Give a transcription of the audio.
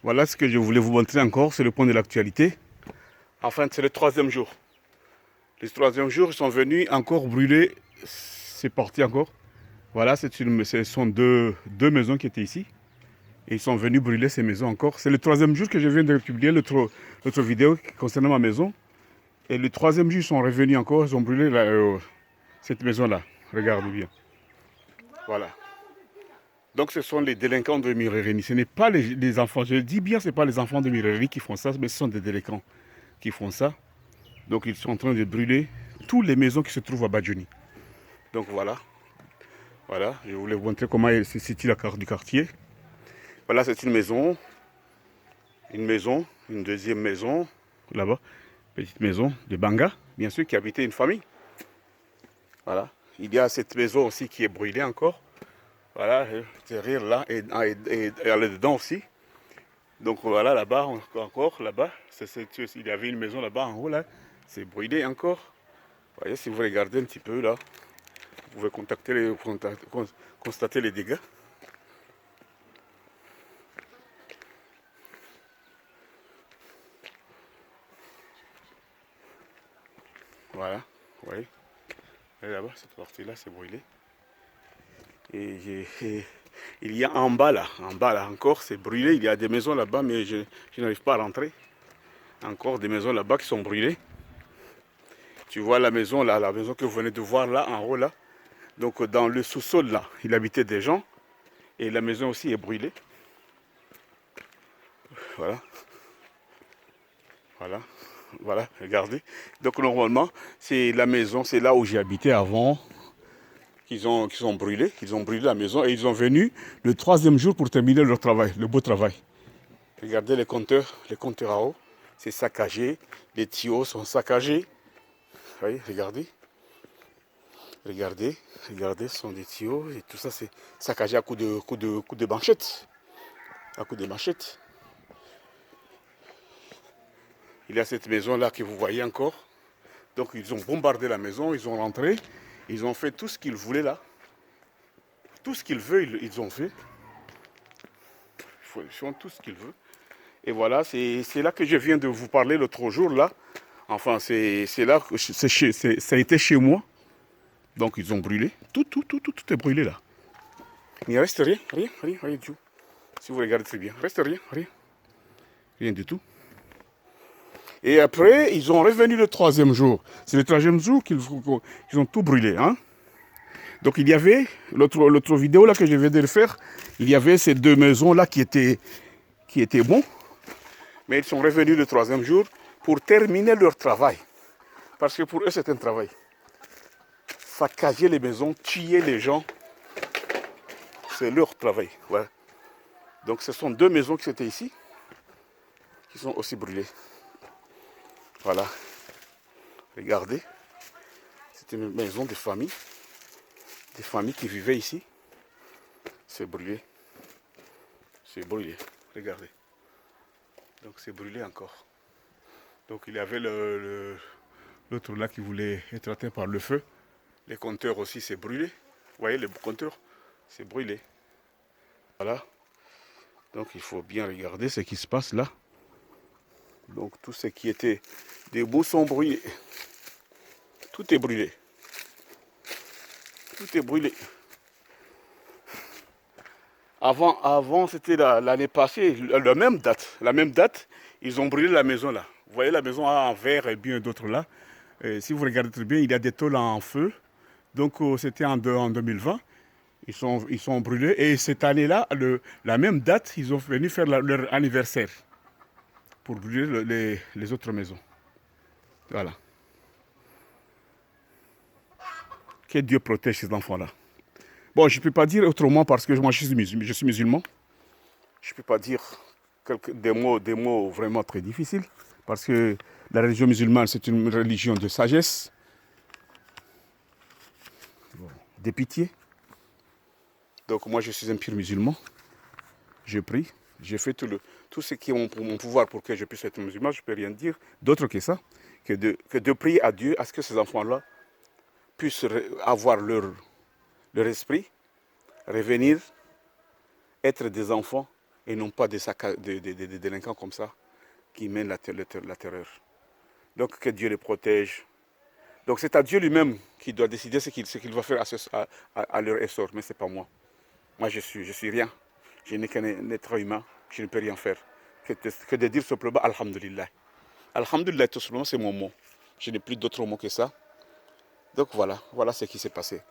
Voilà ce que je voulais vous montrer encore, c'est le point de l'actualité. Enfin, c'est le troisième jour. Le troisième jour, ils sont venus encore brûler. C'est parti encore. Voilà, ce sont deux maisons qui étaient ici. Et ils sont venus brûler ces maisons encore. C'est le troisième jour que je viens de publier l'autre vidéo concernant ma maison. Et le troisième jour, ils sont revenus encore. Ils ont brûlé cette maison-là. Regardez bien. Voilà. Donc ce sont les délinquants de Mirereni. Ce n'est pas les enfants. Je le dis bien, ce n'est pas les enfants de Mirereni qui font ça, mais ce sont des délinquants qui font ça. Donc ils sont en train de brûler toutes les maisons qui se trouvent à Badjouni. Donc voilà. Voilà, je voulais vous montrer comment se situe la carte du quartier. Voilà, c'est une deuxième maison, là-bas, petite maison de Banga, bien sûr, qui habitait une famille. Voilà, il y a cette maison aussi qui est brûlée encore. Voilà, derrière là, et là-dedans aussi. Donc voilà, là-bas, encore là-bas, il y avait une maison là-bas en haut, là, c'est brûlé encore. Vous voyez, si vous regardez un petit peu là, vous pouvez constater les dégâts. Voilà, vous voyez. Et là-bas, cette partie-là, c'est brûlé. Et il y a en bas là encore, c'est brûlé. Il y a des maisons là-bas, mais je n'arrive pas à rentrer. Encore des maisons là-bas qui sont brûlées. Tu vois la maison là, la maison que vous venez de voir là, en haut là. Donc dans le sous-sol là, il habitait des gens. Et la maison aussi est brûlée. Voilà, voilà, voilà, regardez. Donc normalement, c'est la maison, c'est là où j'ai habité avant. Qu'ils ont brûlé la maison et ils sont venus le troisième jour pour terminer leur travail, le beau travail. Regardez les compteurs à eau, c'est saccagé, les tuyaux sont saccagés. Vous voyez, regardez, ce sont des tuyaux et tout ça c'est saccagé à coups de manchette. À coups de manchette. Il y a cette maison là que vous voyez encore. Donc ils ont bombardé la maison, ils ont rentré, ils ont fait tout ce qu'ils voulaient là. Tout ce qu'ils veulent, ils ont fait. Ils font tout ce qu'ils veulent. Et voilà, c'est là que je viens de vous parler l'autre jour là. Enfin, c'est là que ça a été chez moi. Donc ils ont brûlé. Tout est brûlé là. Il ne reste rien du tout. Si vous regardez très bien, il reste rien du tout. Et après, ils ont revenu le troisième jour. C'est le troisième jour qu'ils ont tout brûlé. Hein. Donc il y avait, l'autre vidéo là que je viens de faire, il y avait ces deux maisons là qui étaient bons. Mais ils sont revenus le troisième jour pour terminer leur travail. Parce que pour eux, c'est un travail. Saccager les maisons, tuer les gens, c'est leur travail. Voilà. Donc ce sont deux maisons qui étaient ici, qui sont aussi brûlées. Voilà. Regardez. C'est une maison de famille. Des familles qui vivaient ici. C'est brûlé. C'est brûlé. Regardez. Donc c'est brûlé encore. Donc il y avait l'autre là qui voulait être atteint par le feu. Les compteurs aussi, c'est brûlé. Vous voyez, les compteurs, c'est brûlé. Voilà. Donc il faut bien regarder ce qui se passe là. Donc tout ce qui était debout sont brûlés. Tout est brûlé. Tout est brûlé. Avant c'était l'année passée, la même date, ils ont brûlé la maison là. Vous voyez la maison en verre et bien d'autres là. Et si vous regardez très bien, il y a des tôles en feu. Donc c'était en 2020. Ils sont brûlés. Et cette année-là, la même date, ils ont venu faire leur anniversaire pour brûler les autres maisons. Voilà. Que Dieu protège ces enfants-là. Bon, je ne peux pas dire autrement parce que moi, je suis musulman. Je ne peux pas dire des mots vraiment très difficiles parce que la religion musulmane, c'est une religion de sagesse, de pitié. Donc moi, je suis un pur musulman. Je prie. Je fais tout ce qui est mon pouvoir pour que je puisse être musulman. Je ne peux rien dire d'autre que ça, que de prier à Dieu à ce que ces enfants-là puissent avoir leur esprit, revenir, être des enfants et non pas des délinquants comme ça qui mènent la terreur. Donc que Dieu les protège. Donc c'est à Dieu lui-même qui doit décider ce qu'il va faire à leur essor, mais ce n'est pas moi. Moi je suis rien. Je n'ai qu'un être humain, je ne peux rien faire. Que de dire simplement Alhamdulillah. Alhamdulillah, tout simplement c'est mon mot. Je n'ai plus d'autres mots que ça. Donc voilà ce qui s'est passé.